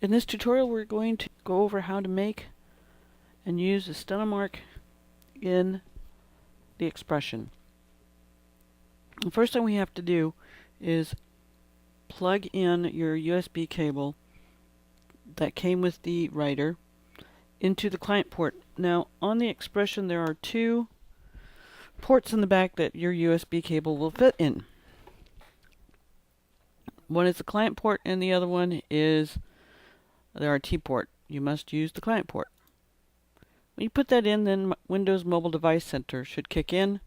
In this tutorial we're going to go over how to make and use the Steno Mark in the Xpression. The first thing we have to do is plug in your USB cable that came with the writer into the client port. Now on the Xpression there are two ports in the back that your USB cable will fit in. One is the client port and the other one is the RT port. You must use the client port. When you put that in, then Windows Mobile Device Center should kick in.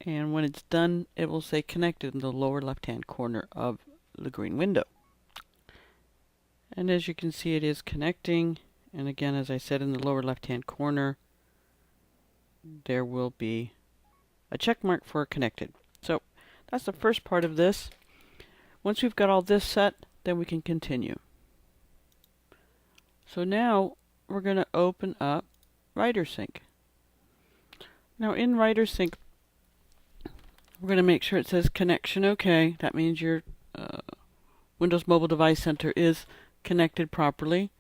And when it's done, it will say connected in the lower left-hand corner of the green window. And as you can see, it is connecting. And again, as I said, in the lower left-hand corner, there will be a check mark for connected. So that's the first part of this. Once we've got all this set, then we can continue. So now we're going to open up WriterSync. Now in WriterSync, we're going to make sure it says connection OK. That means your Windows Mobile Device Center is connected properly.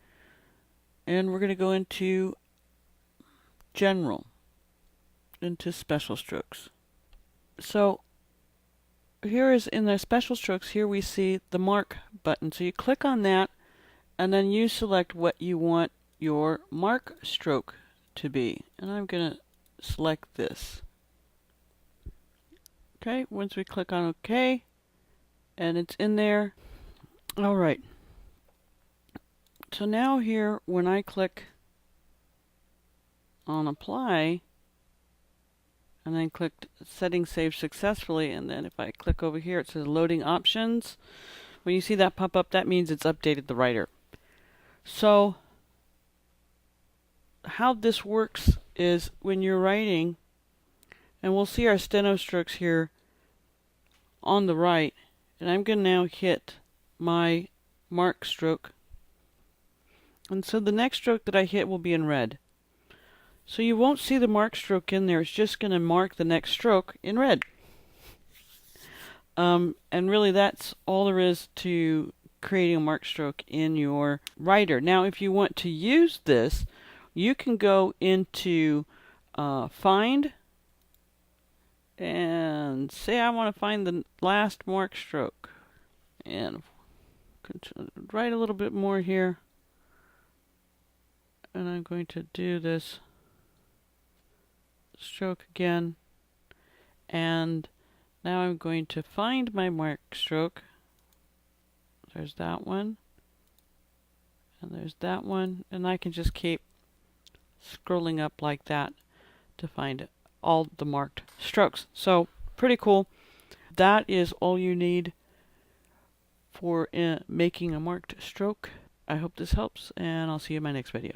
And we're going to go into General, into Special Strokes. So here is in the Special Strokes, here we see the Mark button. So you click on that, and then you select what you want your mark stroke to be. And I'm going to select this. Okay, once we click on OK, and it's in there. All right. So now here, when I click on Apply, and then click Settings Saved Successfully, and then if I click over here, it says Loading Options. When you see that pop up, that means it's updated the writer. So how this works is when you're writing, and we'll see our steno strokes here on the right, and I'm going to now hit my mark stroke. And so the next stroke that I hit will be in red. So you won't see the mark stroke in there. It's just going to mark the next stroke in red. And really that's all there is to creating a mark stroke in your writer. Now if you want to use this, you can go into Find and say I want to find the last mark stroke. And write a little bit more here. And I'm going to do this stroke again, and now I'm going to find my mark stroke. There's that one, and there's that one, and I can just keep scrolling up like that to find all the marked strokes. So pretty cool. That is all you need for making a marked stroke. I hope this helps, and I'll see you in my next video.